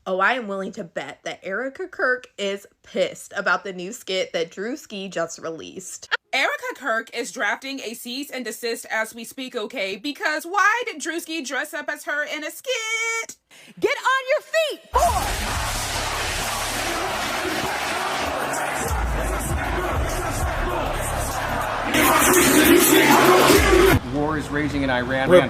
Oh, I am willing to bet that Erika Kirk is pissed about the new skit that Druski just released. Erika Kirk is drafting a cease and desist as we speak, okay? Because why did Druski dress up as her in a skit? Get on your feet, boy! War is raging in Iran. We're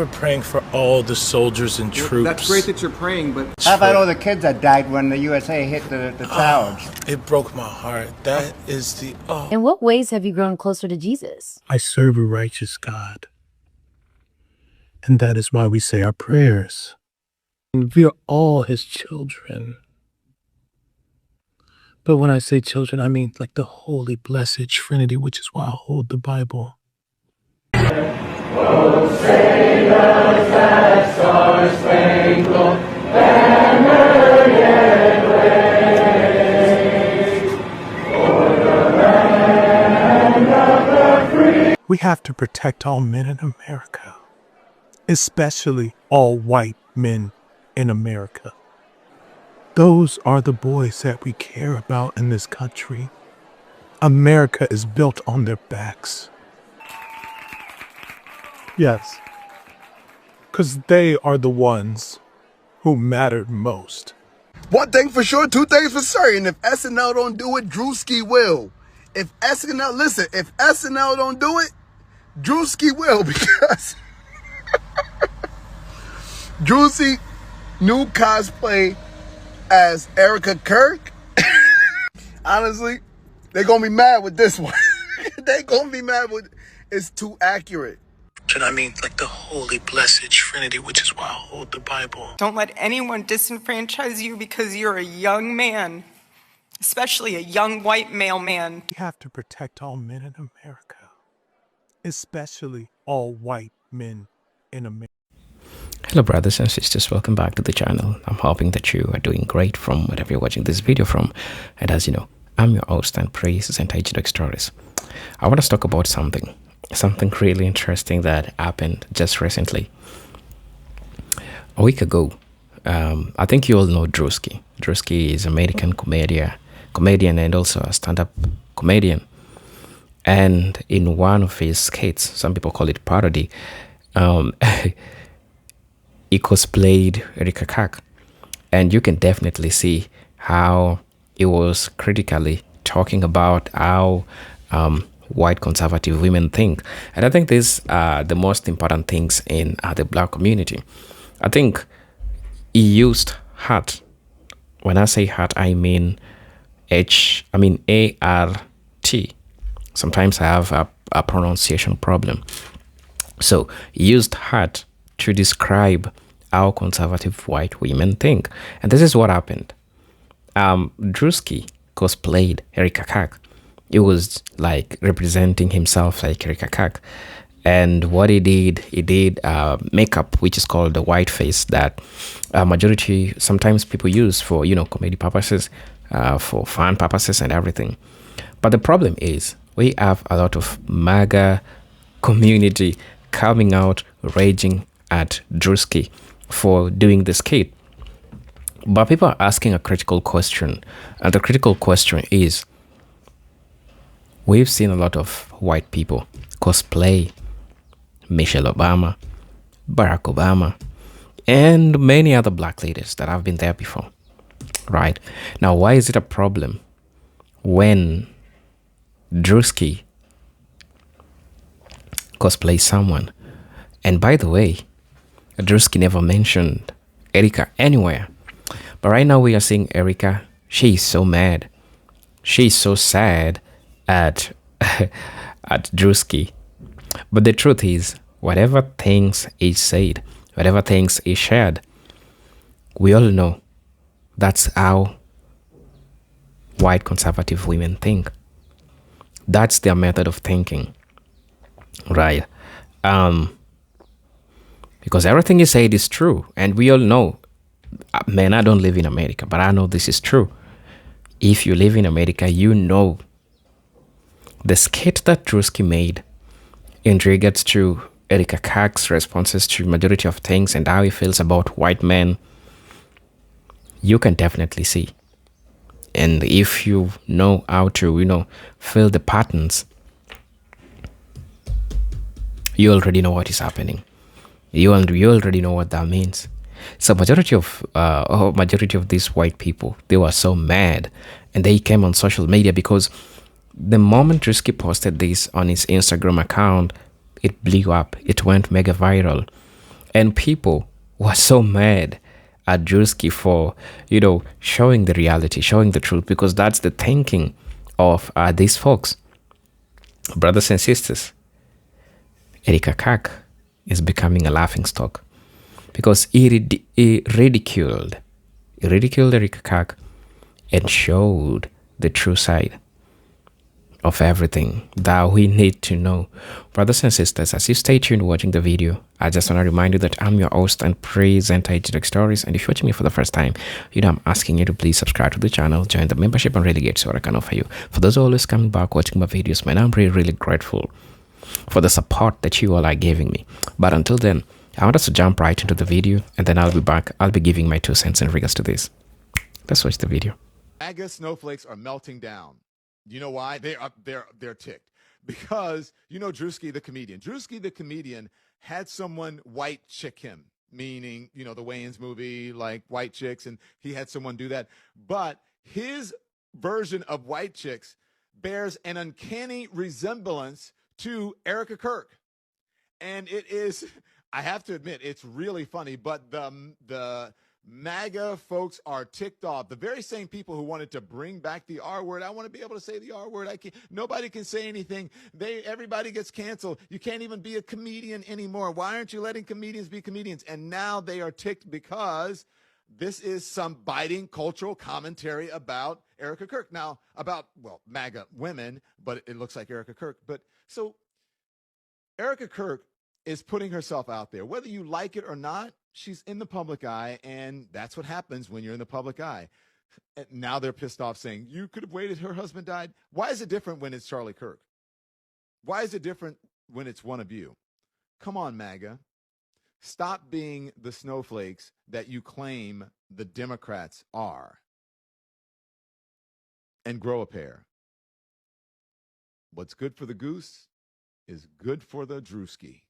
praying for all the soldiers and troops. That's great that you're praying, but how about all the kids that died when the USA hit the towers? It broke my heart. That is the... In what ways have you grown closer to Jesus? I serve a righteous God. And that is why we say our prayers. And we are all his children. But when I say children, I mean like the holy, blessed Trinity, which is why I hold the Bible. Oh, say does that star-spangled banner yet wave for the land of the free? We have to protect all men in America, especially all white men in America. Those are the boys that we care about in this country. America is built on their backs. Yes, because they are the ones who mattered most. One thing for sure, two things for certain. If SNL don't do it, Druski will. If SNL don't do it, Druski will, because Druski new cosplay as Erika Kirk. Honestly, they're gonna be mad with this one. They're gonna be mad with it's too accurate. And I mean like the holy, blessed Trinity, which is why I hold the Bible. Don't let anyone disenfranchise you because you're a young man, especially a young white male man. We have to protect all men in America, especially all white men in America. Hello brothers and sisters, welcome back to the channel. I'm hoping that you are doing great from wherever you're watching this video from. And as you know, I'm your host and praise and Agent Stories. I want to talk about something really interesting that happened just recently. A week ago, I think you all know Druski. Druski is an American comedian and also a stand-up comedian. And in one of his skits, some people call it parody, he cosplayed Erika Kirk. And you can definitely see how he was critically talking about how white conservative women think. And I think these are the most important things in the black community. I think he used heart. When I say heart, I mean A-R-T. Sometimes I have a pronunciation problem. So he used heart to describe how conservative white women think. And this is what happened. Druski cosplayed Erika Kirk. He was like representing himself like Erika Kirk. And what he did makeup, which is called the white face, that majority sometimes people use for, comedy purposes, for fun purposes and everything. But the problem is we have a lot of MAGA community coming out raging at Druski for doing the skit. But people are asking a critical question. And the critical question is, we've seen a lot of white people cosplay Michelle Obama, Barack Obama, and many other black ladies that have been there before, right? Now, why is it a problem when Druski cosplays someone? And by the way, Druski never mentioned Erika anywhere. But right now we are seeing Erika. She's so mad. She's so sad at Druski. But the truth is, whatever things is said, whatever things is shared, we all know that's how white conservative women think. That's their method of thinking, right? Because everything is said is true, and we all know. Man, I don't live in America, but I know this is true. If you live in America, you know the skit that Druski made in regards to Erika Kirk's responses to majority of things and how he feels about white men. you can definitely see. And if you know how to, fill the patterns, you already know what is happening. You already know what that means. So majority of these white people, they were so mad, and they came on social media because the moment Druski posted this on his Instagram account, it blew up. It went mega viral, and people were so mad at Druski for showing the reality, showing the truth, because that's the thinking of these folks, brothers and sisters. Erika is becoming a laughing stock because he ridiculed Erika and showed the true side of everything that we need to know. Brothers and sisters, as you stay tuned watching the video, I just want to remind you that I'm your host and presenter, Direct Stories. And if you're watching me for the first time, I'm asking you to please subscribe to the channel, join the membership, and really get so I can offer you. For those who are always coming back watching my videos, man, I'm really grateful for the support that you all are giving me. But until then, I want us to jump right into the video, and then I'll be back. I'll be giving my 2 cents in regards to this. Let's watch the video. MAGA snowflakes are melting down. You know why? They're ticked because Druski the comedian. Druski the comedian had someone white chick him, meaning the Wayans movie, like white chicks, and he had someone do that. But his version of white chicks bears an uncanny resemblance to Erika Kirk, and it is. I have to admit, it's really funny. But the MAGA folks are ticked off. The very same people who wanted to bring back the R word. I want to be able to say the R word. I can't. Nobody can say anything. Everybody gets canceled. You can't even be a comedian anymore. Why aren't you letting comedians be comedians? And now they are ticked because this is some biting cultural commentary about Erika Kirk. Now, about, MAGA women, but it looks like Erika Kirk. But so Erika Kirk is putting herself out there. Whether you like it or not, she's in the public eye, and that's what happens when you're in the public eye. And now they're pissed off saying, you could have waited, her husband died. Why is it different when it's Charlie Kirk? Why is it different when it's one of you? Come on, MAGA. Stop being the snowflakes that you claim the Democrats are, and grow a pair. What's good for the goose is good for the Druski.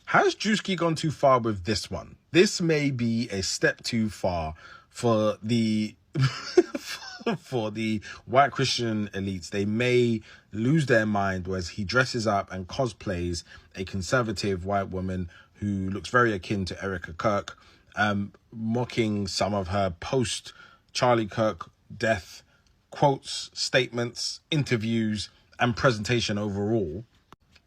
Has Druski gone too far with this one? This may be a step too far for the for the white Christian elites. They may lose their mind as he dresses up and cosplays a conservative white woman who looks very akin to Erika Kirk, mocking some of her post Charlie Kirk death quotes, statements, interviews, and presentation overall.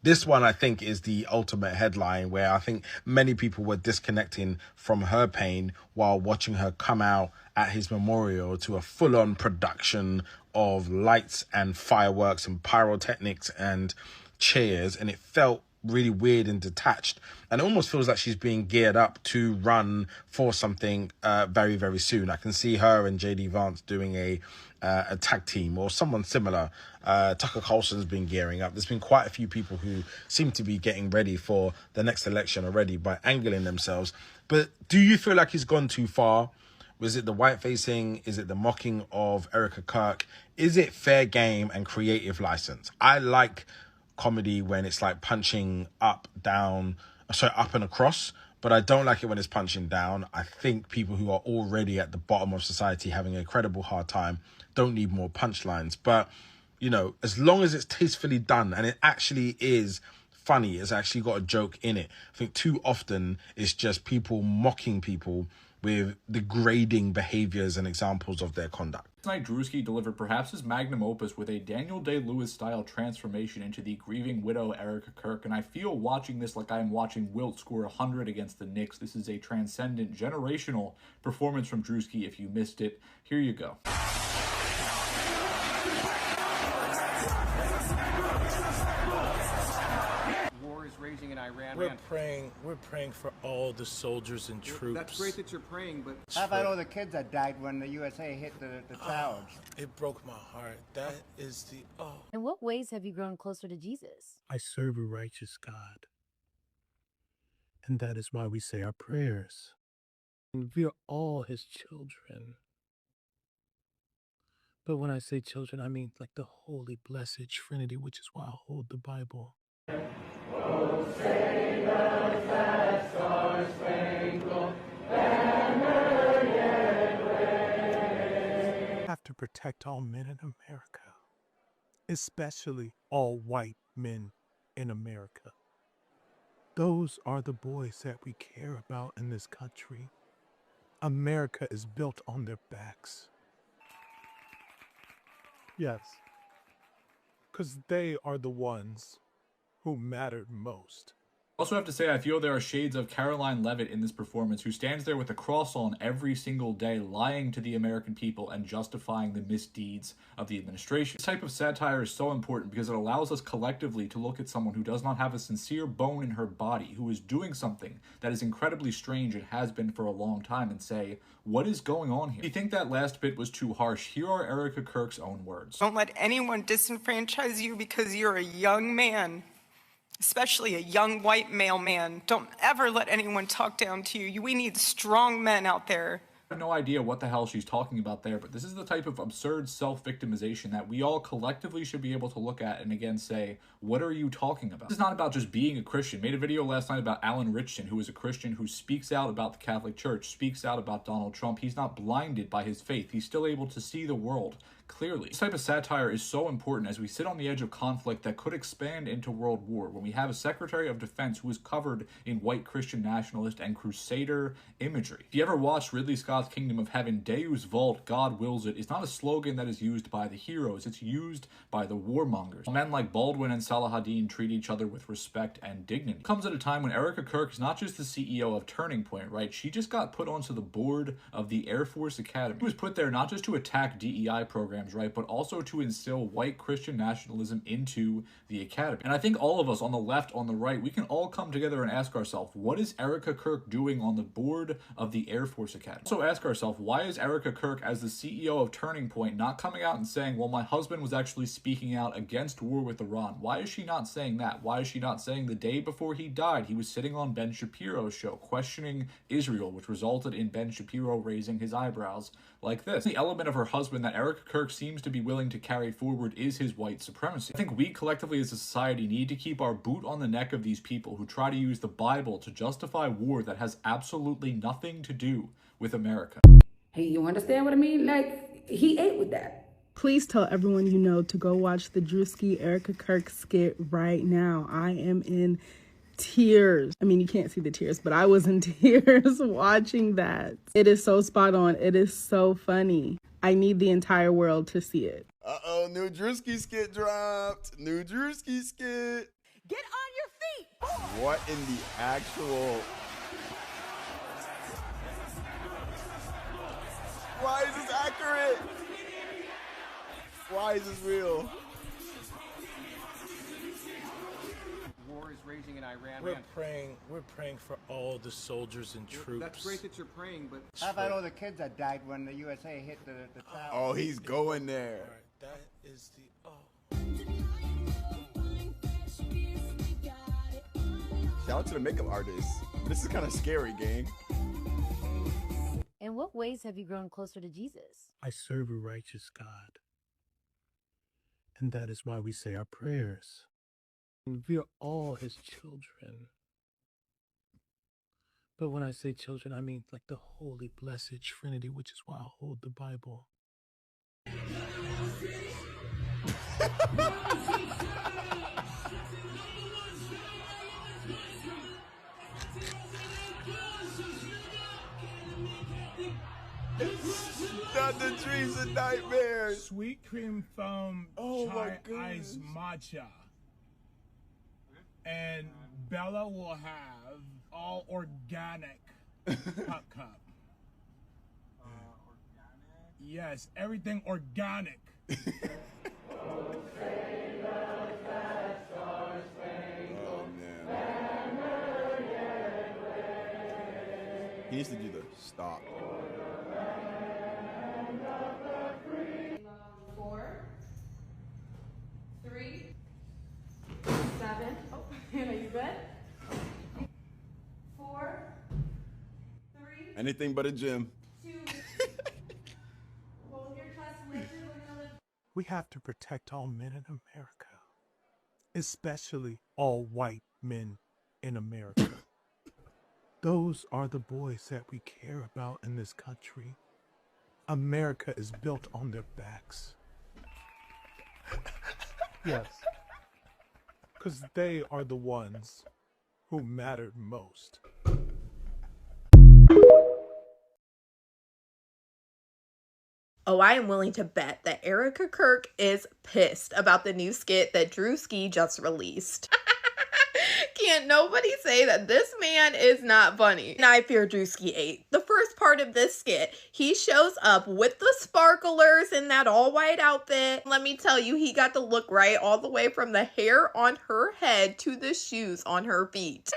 This one, I think, is the ultimate headline where I think many people were disconnecting from her pain while watching her come out at his memorial to a full-on production of lights and fireworks and pyrotechnics and cheers. And it felt really weird and detached. And it almost feels like she's being geared up to run for something very, very soon. I can see her and JD Vance doing a tag team or someone similar. Tucker Carlson's been gearing up. There's been quite a few people who seem to be getting ready for the next election already by angling themselves. But do you feel like he's gone too far? Was it the white facing? Is it the mocking of Erika Kirk? Is it fair game and creative license? I like comedy when it's like punching up and across, but I don't like it when it's punching down. I think people who are already at the bottom of society having a incredible hard time don't need more punchlines. But as long as it's tastefully done and it actually is funny, it's actually got a joke in it. I think too often it's just people mocking people with degrading behaviors and examples of their conduct. Tonight, Druski delivered perhaps his magnum opus with a Daniel Day-Lewis style transformation into the grieving widow Erika Kirk, and I feel watching this like I am watching Wilt score 100 against the Knicks. This is a transcendent, generational performance from Druski. If you missed it, here you go. Raging in Iran. We're praying for all the soldiers and troops. That's great that you're praying, but how about all the kids that died when the USA hit the towers? It broke my heart. That is the In what ways have you grown closer to Jesus? I serve a righteous God. And that is why we say our prayers. And we are all his children. But when I say children, I mean like the Holy Blessed Trinity, which is why I hold the Bible. Oh, say does that star-spangled banner yet wave? Have to protect all men in America, especially all white men in America. Those are the boys that we care about in this country. America is built on their backs. Yes, because they are the ones who mattered most. Also have to say, I feel there are shades of Caroline Leavitt in this performance, who stands there with a cross on every single day, lying to the American people and justifying the misdeeds of the administration. This type of satire is so important because it allows us collectively to look at someone who does not have a sincere bone in her body, who is doing something that is incredibly strange and has been for a long time, and say, what is going on here? If you think that last bit was too harsh, here are Erika Kirk's own words. Don't let anyone disenfranchise you because you're a young man. Especially a young white male man. Don't ever let anyone talk down to you. We need strong men out there. I have no idea what the hell she's talking about there, but this is the type of absurd self-victimization that we all collectively should be able to look at and again say, what are you talking about? This is not about just being a Christian. Made a video last night about Alan Richardson, who is a Christian who speaks out about the Catholic Church, speaks out about Donald Trump. He's not blinded by his faith. He's still able to see the world clearly. This type of satire is so important as we sit on the edge of conflict that could expand into world war, when we have a Secretary of Defense who is covered in white Christian nationalist and crusader imagery. If you ever watched Ridley Scott's Kingdom of Heaven, Deus Vult, God wills it, is not a slogan that is used by the heroes, it's used by the warmongers. Men like Baldwin and Salahadin treat each other with respect and dignity. It comes at a time when Erika Kirk is not just the CEO of Turning Point, right? She just got put onto the board of the Air Force Academy. She was put there not just to attack DEI programs, right, but also to instill white Christian nationalism into the academy. And I think all of us on the left, on the right, we can all come together and ask ourselves, what is Erika Kirk doing on the board of the Air Force Academy? Also ask ourselves, why is Erika Kirk, as the CEO of Turning Point, not coming out and saying, well, my husband was actually speaking out against war with Iran? Why is she not saying that? Why is she not saying the day before he died, he was sitting on Ben Shapiro's show questioning Israel, which resulted in Ben Shapiro raising his eyebrows like this? The element of her husband that Erika Kirk seems to be willing to carry forward is his white supremacy. I think we collectively as a society need to keep our boot on the neck of these people who try to use the Bible to justify war that has absolutely nothing to do with America. Hey, you understand what I mean? Like, he ate with that. Please tell everyone you know to go watch the Druski Erika Kirk skit right now. I am in tears. I mean, you can't see the tears, but I was in tears watching that. It is so spot on. It is so funny. I need the entire world to see it. Uh-oh, new Druski skit dropped. New Druski skit. Get on your feet, boy. What in the actual... Why is this accurate? Why is this real? War is raging in Iran. We're praying for all the soldiers and troops. That's great that you're praying, but How about all the kids that died when the USA hit the tower? Oh, he's going there. All right, that is the Shout out to the makeup artists. This is kind of scary, gang. In what ways have you grown closer to Jesus? I serve a righteous God. And that is why we say our prayers. And we are all his children. But when I say children, I mean like the Holy Blessed Trinity, which is why I hold the Bible. Not the dreams and nightmares. Sweet cream foam chai ice matcha. And Bella will have all organic cup. Yes, everything organic. Oh, man. He needs to do the stop. 4, 3, 7. Oh, Hannah, you good? 4, 3. Anything but a gym. 2. Hold your chest lifted. We're gonna lift We have to protect all men in America, especially all white men in America. Those are the boys that we care about in this country. America is built on their backs. Yes, because they are the ones who mattered most. Oh, I am willing to bet that Erika Kirk is pissed about the new skit that Druski just released. Can't nobody say that this man is not funny. And I fear Druski ate. The first part of this skit, he shows up with the sparklers in that all-white outfit. Let me tell you, he got the look right all the way from the hair on her head to the shoes on her feet.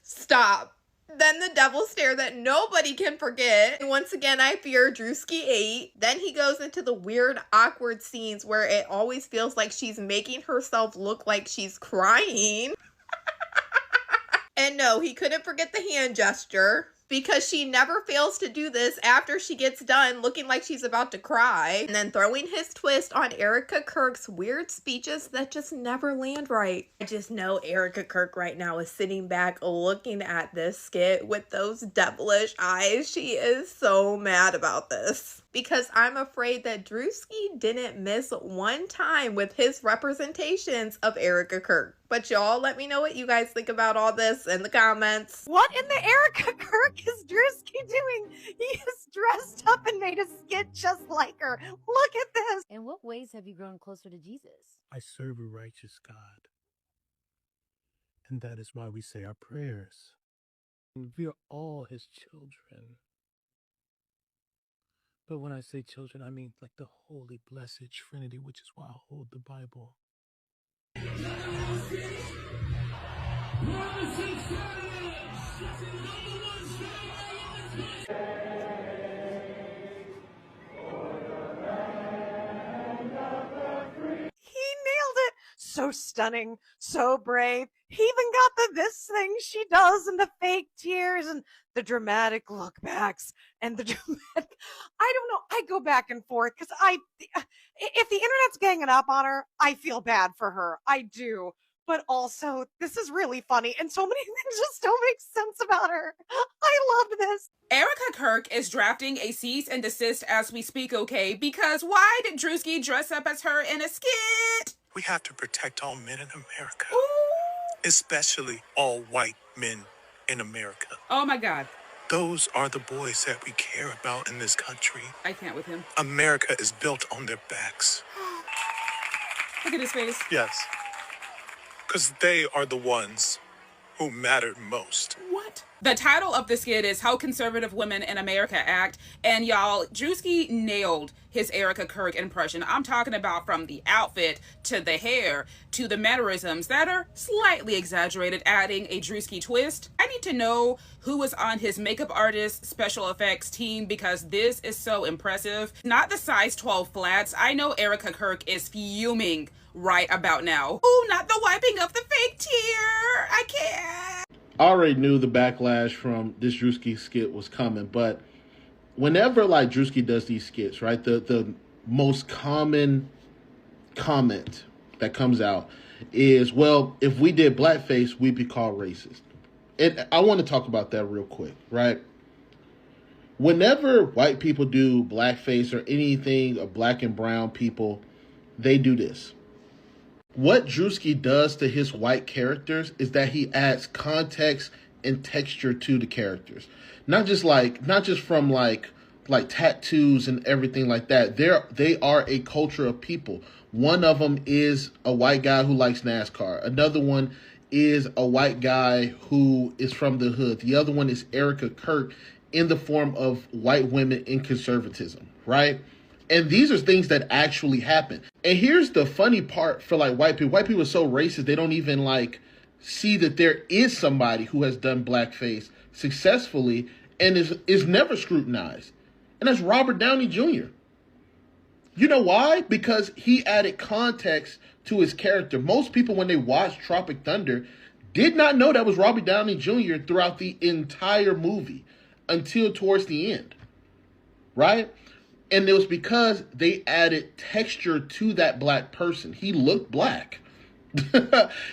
Stop. Then the devil stare that nobody can forget. And once again, I fear Druski ate. Then he goes into the weird, awkward scenes where it always feels like she's making herself look like she's crying. And no, he couldn't forget the hand gesture, because she never fails to do this after she gets done looking like she's about to cry. And then throwing his twist on Erika Kirk's weird speeches that just never land right. I just know Erika Kirk right now is sitting back looking at this skit with those devilish eyes. She is so mad about this. Because I'm afraid that Druski didn't miss one time with his representations of Erika Kirk. But y'all, let me know what you guys think about all this in the comments. What in the Erika Kirk is Druski doing? He is dressed up and made a skit just like her. Look at this. In what ways have you grown closer to Jesus? I serve a righteous God. And that is why we say our prayers. And we are all his children. But when I say children, I mean like the holy, blessed Trinity, which is why I hold the Bible. So stunning, so brave. He even got the this thing she does and the fake tears and the dramatic look backs and the dramatic, I don't know. I go back and forth because if the internet's ganging up on her, I feel bad for her. I do. But also, this is really funny and so many things just don't make sense about her. I love this. Erika Kirk is drafting a cease and desist as we speak, okay? Because why did Druski dress up as her in a skit? We have to protect all men in America, especially all white men in America. Oh my God. Those are the boys that we care about in this country. I can't with him. America is built on their backs. Look at his face. Yes, because they are the ones who mattered most. What? The title of the skit is How Conservative Women in America Act. And y'all, Druski nailed his Erika Kirk impression. I'm talking about from the outfit to the hair to the mannerisms that are slightly exaggerated, adding a Druski twist. I need to know who was on his makeup artist special effects team because this is so impressive. Not the size 12 flats. I know Erika Kirk is fuming right about now. Ooh, not the wiping of the fake tear. I can't. I already knew the backlash from this Druski skit was coming, but whenever like Druski does these skits, right, the most common comment that comes out is, well, if we did blackface, we'd be called racist. And I want to talk about that real quick, right? Whenever white people do blackface or anything of black and brown people, they do this. What Druski does to his white characters is that he adds context and texture to the characters. Not just from like tattoos and everything like that. They are a culture of people. One of them is a white guy who likes NASCAR. Another one is a white guy who is from the hood. The other one is Erika Kirk in the form of white women in conservatism, right? And these are things that actually happen. And here's the funny part for like white people. White people are so racist, they don't even like see that there is somebody who has done blackface successfully and is never scrutinized. And that's Robert Downey Jr. You know why? Because he added context to his character. Most people, when they watched Tropic Thunder, did not know that was Robert Downey Jr. throughout the entire movie until towards the end, right? And it was because they added texture to that black person. He looked black.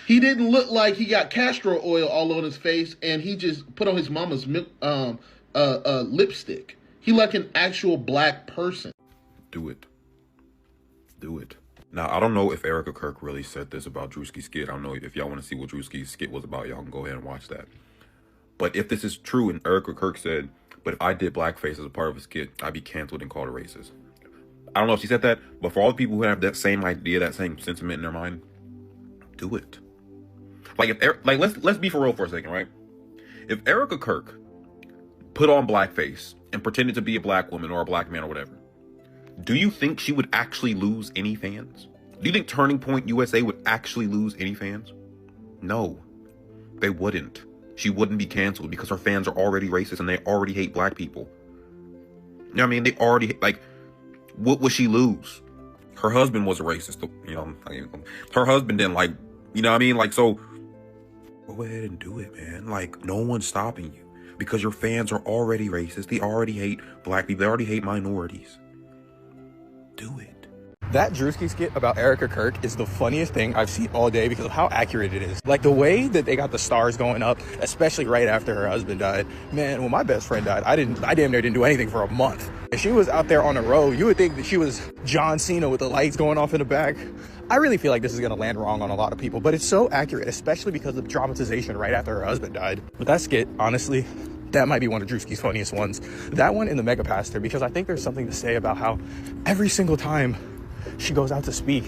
He didn't look like he got castor oil all on his face and he just put on his mama's lipstick. He like an actual black person. Do it. Do it. Now, I don't know if Erika Kirk really said this about Druski's skit. I don't know if y'all want to see what Druski's skit was about. Y'all can go ahead and watch that. But if this is true, and Erika Kirk said, but if I did blackface as a part of a skit, I'd be canceled and called a racist. I don't know if she said that, but for all the people who have that same idea, that same sentiment in their mind, do it. Like, let's be for real for a second, right? If Erika Kirk put on blackface and pretended to be a black woman or a black man or whatever, do you think she would actually lose any fans? Do you think Turning Point USA would actually lose any fans? No, they wouldn't. She wouldn't be canceled because her fans are already racist and they already hate black people. You know what I mean? They already, like, what would she lose? Her husband was a racist, you know. Her husband didn't like, you know what I mean? Like, so go ahead and do it, man. Like, no one's stopping you because your fans are already racist. They already hate black people. They already hate minorities. Do it. That Druski skit about Erika Kirk is the funniest thing I've seen all day because of how accurate it is. Like the way that they got the stars going up, especially right after her husband died. Man, when my best friend died, I damn near didn't do anything for a month. And she was out there on the road. You would think that she was John Cena with the lights going off in the back. I really feel like this is going to land wrong on a lot of people, but it's so accurate, especially because of the dramatization right after her husband died. But that skit, honestly, that might be one of Druski's funniest ones. That one and the Mega Pastor, because I think there's something to say about how every single time she goes out to speak,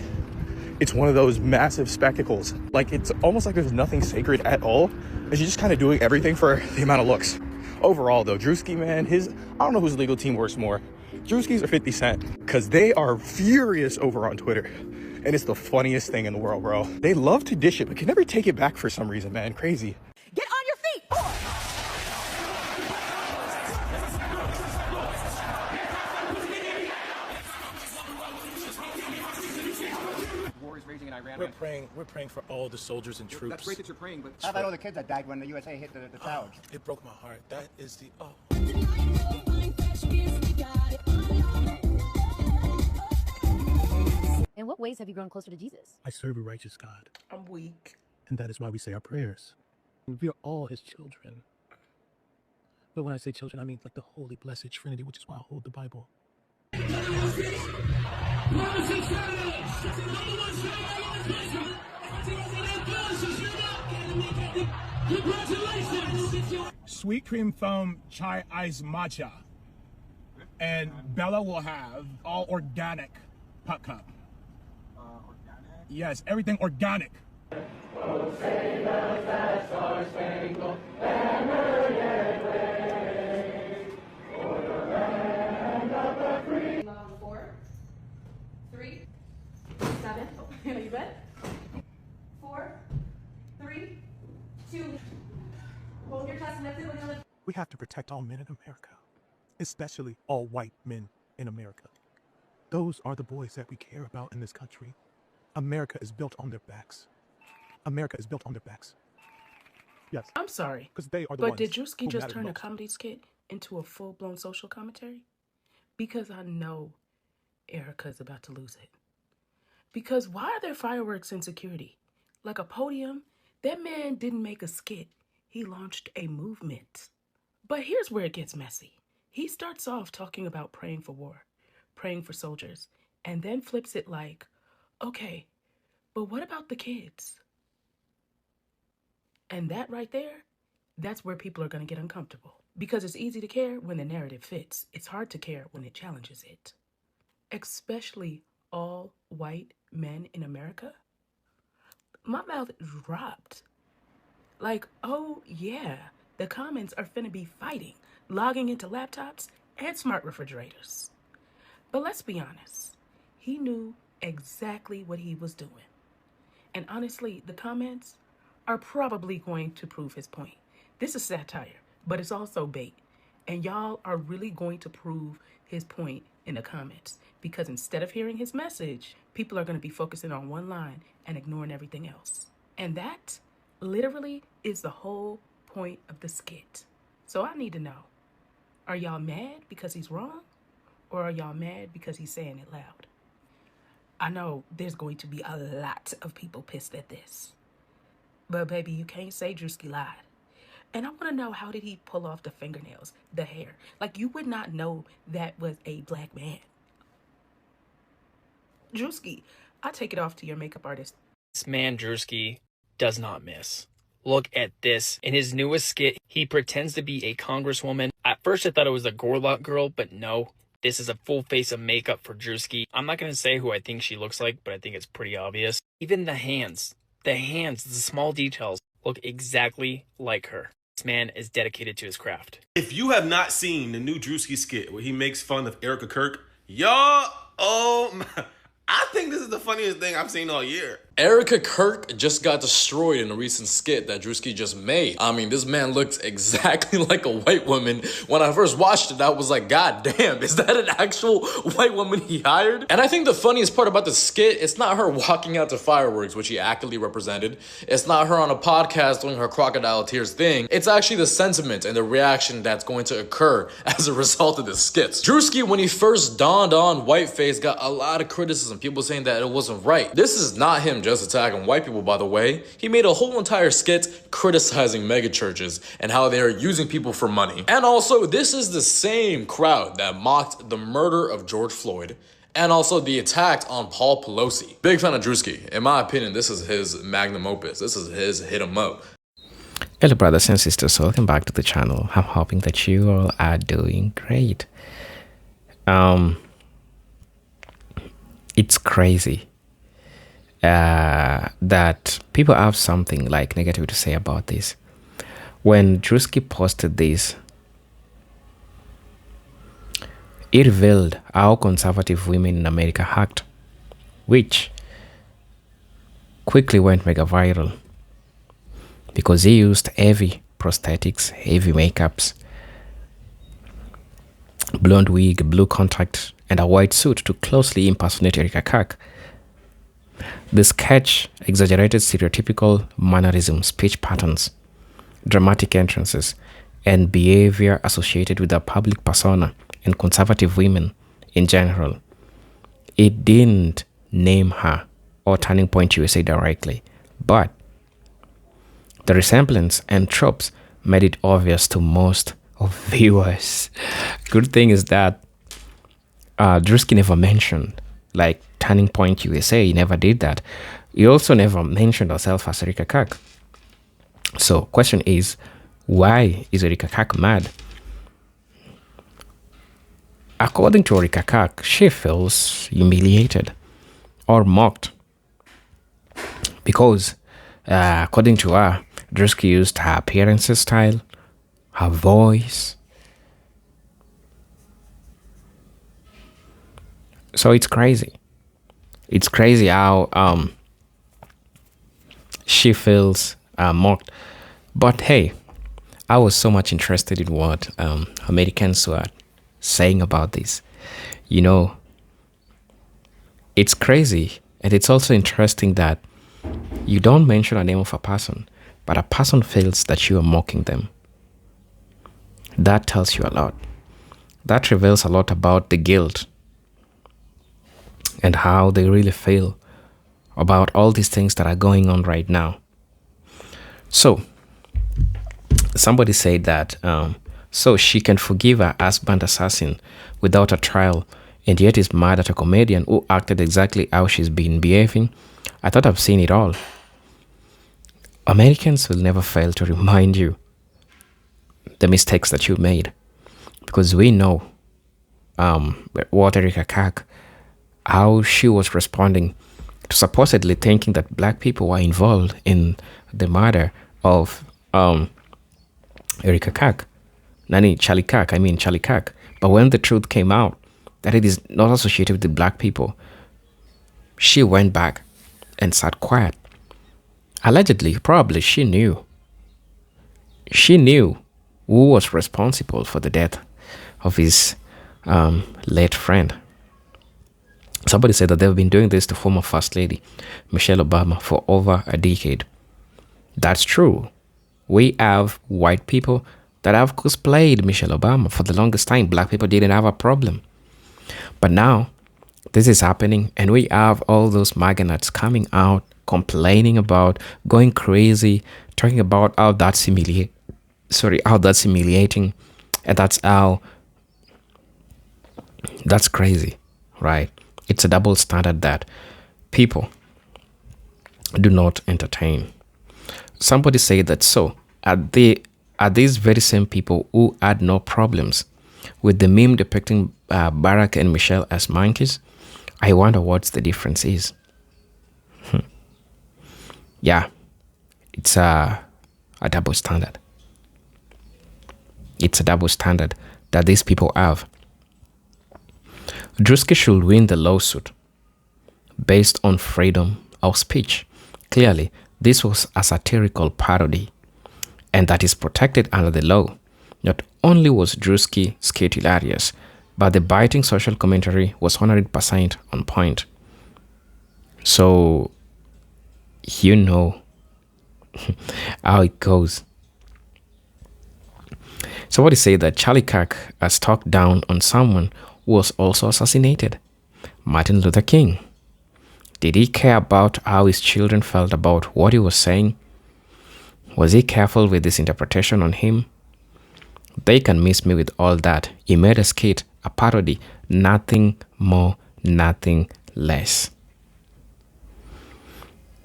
it's one of those massive spectacles. Like, it's almost like there's nothing sacred at all, and she's just kind of doing everything for the amount of looks. Overall, though, Druski, man, I don't know whose legal team works more, Druski's or 50 Cent, because they are furious over on Twitter, and it's the funniest thing in the world, bro. They love to dish it, but can never take it back for some reason, man. Crazy. Get on your feet! Raising in Iran. We're praying for all the soldiers and troops. That's great that you're praying, but How about all the kids that died when the USA hit the towers? It broke my heart. That is the In what ways have you grown closer to Jesus? I serve a righteous God. I'm weak. And that is why we say our prayers. We are all his children. But when I say children, I mean like the Holy Blessed Trinity, which is why I hold the Bible. Sweet cream foam chai ice matcha. And Bella will have all organic pot cup. Organic? Yes, everything organic. You bet. 4, 3, 2. Hold your chest and lift it when you lift. We have to protect all men in America, especially all white men in America. Those are the boys that we care about in this country. America is built on their backs. America is built on their backs. Yes. I'm sorry, because they are the but ones did Druski who just matter turn a most. comedy skit into a full-blown social commentary? Because I know Erika is about to lose it. Because why are there fireworks in security? Like a podium? That man didn't make a skit. He launched a movement. But here's where it gets messy. He starts off talking about praying for war, praying for soldiers, and then flips it like, okay, but what about the kids? And that right there, that's where people are going to get uncomfortable. Because it's easy to care when the narrative fits. It's hard to care when it challenges it. Especially all white men in America. My mouth dropped. Like, oh yeah, the comments are finna be fighting, logging into laptops and smart refrigerators. But let's be honest, he knew exactly what he was doing. And honestly, the comments are probably going to prove his point. This is satire, but it's also bait. And y'all are really going to prove his point in the comments. Because instead of hearing his message, people are going to be focusing on one line and ignoring everything else. And that literally is the whole point of the skit. So I need to know, are y'all mad because he's wrong? Or are y'all mad because he's saying it loud? I know there's going to be a lot of people pissed at this. But baby, you can't say Druski lied. And I want to know, how did he pull off the fingernails, the hair? Like, you would not know that was a black man. Druski, I take it off to your makeup artist. This man, Druski, does not miss. Look at this. In his newest skit, he pretends to be a congresswoman. At first, I thought it was a Gorlock girl, but no. This is a full face of makeup for Druski. I'm not going to say who I think she looks like, but I think it's pretty obvious. Even the hands, the small details look exactly like her. This man is dedicated to his craft. If you have not seen the new Druski skit where he makes fun of Erika Kirk, y'all, oh my, I think this is the funniest thing I've seen all year. Erika Kirk just got destroyed in a recent skit that Druski just made. I mean, this man looks exactly like a white woman. When I first watched it, I was like, God damn, is that an actual white woman he hired? And I think the funniest part about the skit, it's not her walking out to fireworks, which he actively represented. It's not her on a podcast doing her crocodile tears thing. It's actually the sentiment and the reaction that's going to occur as a result of the skits. Druski, when he first dawned on whiteface, got a lot of criticism. People saying that it wasn't right. This is not him just attacking white people, by the way. He made a whole entire skit criticizing megachurches and how they are using people for money. And also, this is the same crowd that mocked the murder of George Floyd and also the attack on Paul Pelosi. Big fan of Druski. In my opinion, this is his magnum opus. This is his hit 'em up. Hello brothers and sisters, welcome back to the channel. I'm hoping that you all are doing great. It's crazy that people have something like negative to say about this. When Druski posted this, it revealed how conservative women in America act, which quickly went mega viral because he used heavy prosthetics, heavy makeups, blonde wig, blue contact, and a white suit to closely impersonate Erika Kirk. The sketch exaggerated stereotypical mannerisms, speech patterns, dramatic entrances, and behavior associated with the public persona and conservative women in general. It didn't name her or Turning Point USA directly, but the resemblance and tropes made it obvious to most of viewers. Good thing is that Druski never mentioned like Turning Point USA. He never did that. He also never mentioned herself as Erika Kirk. So question is, why is Erika Kirk mad? According to Erika Kirk, she feels humiliated or mocked because according to her, Druski used her appearance style, her voice. So it's crazy. It's crazy how she feels mocked. But hey, I was so much interested in what Americans were saying about this. You know, it's crazy. And it's also interesting that you don't mention a name of a person, but a person feels that you are mocking them. That tells you a lot. That reveals a lot about the guilt and how they really feel about all these things that are going on right now. So, somebody said that so she can forgive her husband assassin without a trial, and yet is mad at a comedian who acted exactly how she's been behaving. I thought I've seen it all. Americans will never fail to remind you the mistakes that you made, because we know what Erika Kirk, how she was responding to supposedly thinking that black people were involved in the murder of Erika Kirk. Charlie Kirk. But when the truth came out that it is not associated with the black people, she went back and sat quiet. Allegedly, probably she knew. She knew who was responsible for the death of his late friend. Somebody said that they've been doing this to former First Lady Michelle Obama for over a decade. That's true. We have white people that have cosplayed Michelle Obama for the longest time. Black people didn't have a problem. But now this is happening, and we have all those MAGA nuts coming out, complaining about, going crazy, talking about how that's humiliating, and that's crazy, right? It's a double standard that people do not entertain. Somebody said that, so are these very same people who had no problems with the meme depicting Barack and Michelle as monkeys? I wonder what the difference is. Yeah, it's a double standard. It's a double standard that these people have. Druski should win the lawsuit based on freedom of speech. Clearly, this was a satirical parody, and that is protected under the law. Not only was Druski skit hilarious, but the biting social commentary was 100% on point. So, you know how it goes. Somebody said that Charlie Kirk has talked down on someone who was also assassinated, Martin Luther King. Did he care about how his children felt about what he was saying? Was he careful with this interpretation on him? They can miss me with all that. He made a skit, a parody, nothing more, nothing less.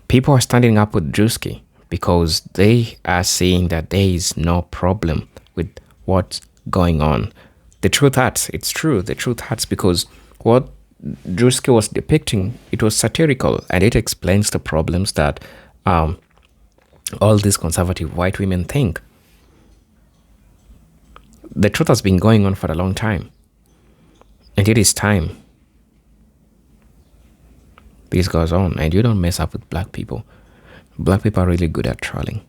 People are standing up with Druski because they are saying that there is no problem with what's going on. The truth hurts. It's true. The truth hurts because what Druski was depicting, it was satirical, and it explains the problems that all these conservative white women think. The truth has been going on for a long time, and it is time this goes on. And you don't mess up with black people. Black people are really good at trolling.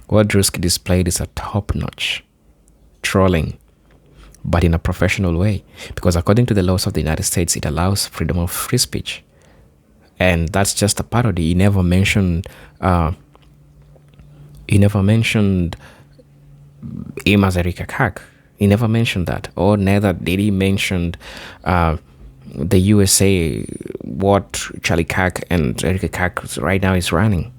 What Druski displayed is a top-notch trolling, but in a professional way, because according to the laws of the United States, it allows freedom of free speech. And that's just a parody. He never mentioned him as Erika Kirk. He never mentioned that. Or neither did he mention the USA, what Charlie Kirk and Erika Kirk right now is running.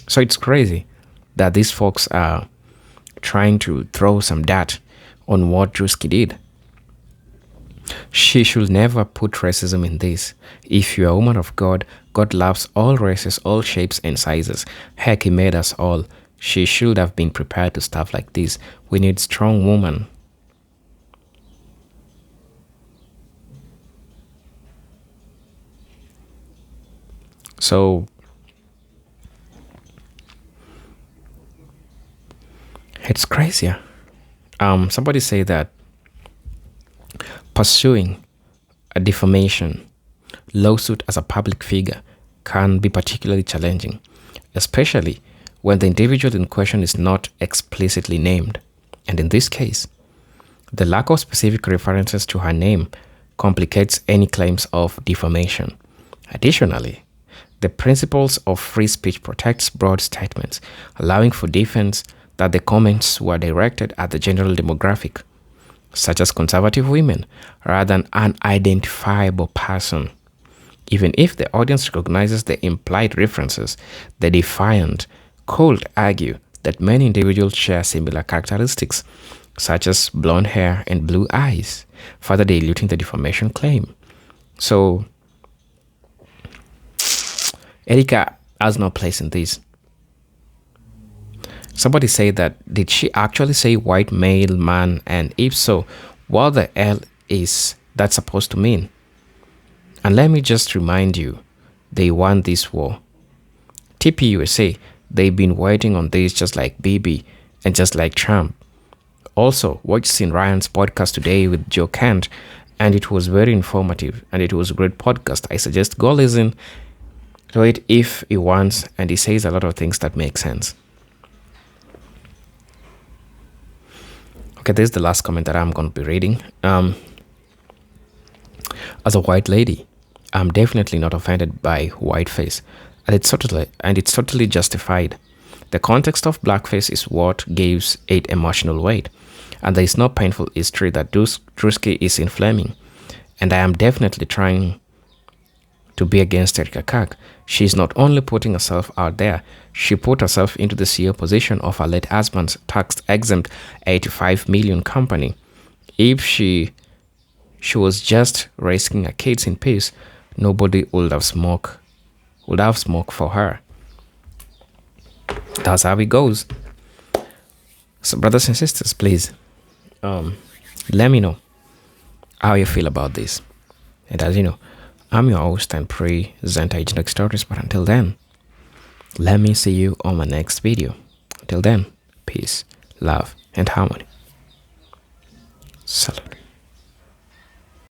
So it's crazy that these folks are trying to throw some dirt on what Druski did. She should never put racism in this. If you're a woman of God, God loves all races, all shapes and sizes. Heck, He made us all. She should have been prepared to stuff like this. We need strong women. So, it's crazy. Somebody say that pursuing a defamation lawsuit as a public figure can be particularly challenging, especially when the individual in question is not explicitly named. And in this case, the lack of specific references to her name complicates any claims of defamation. Additionally, the principles of free speech protects broad statements, allowing for defense that the comments were directed at the general demographic, such as conservative women, rather than an identifiable person. Even if the audience recognizes the implied references, the defiant could argue that many individuals share similar characteristics, such as blonde hair and blue eyes, further diluting the defamation claim. So, Erika has no place in this. Somebody said that, did she actually say white male man? And if so, what the hell is that supposed to mean? And let me just remind you, they won this war. TPUSA, they've been waiting on this just like Bibi and just like Trump. Also, watched Sin Ryan's podcast today with Joe Kent, and it was very informative and it was a great podcast. I suggest go listen to it if he wants, and he says a lot of things that make sense. Okay, this is the last comment that I'm going to be reading. As a white lady, I'm definitely not offended by whiteface, and it's totally justified. The context of blackface is what gives it emotional weight, and there is no painful history that Druski is inflaming. And I am definitely trying to be against Erika Kirk. She's not only putting herself out there, she put herself into the CEO position of her late husband's tax-exempt 85 million company. If she was just raising her kids in peace, nobody would have smoked for her. That's how it goes. So brothers and sisters, please let me know how you feel about this. And as you know, I'm your host and presenter Agent Stories, but until then, let me see you on my next video. Until then, peace, love, and harmony. Salute.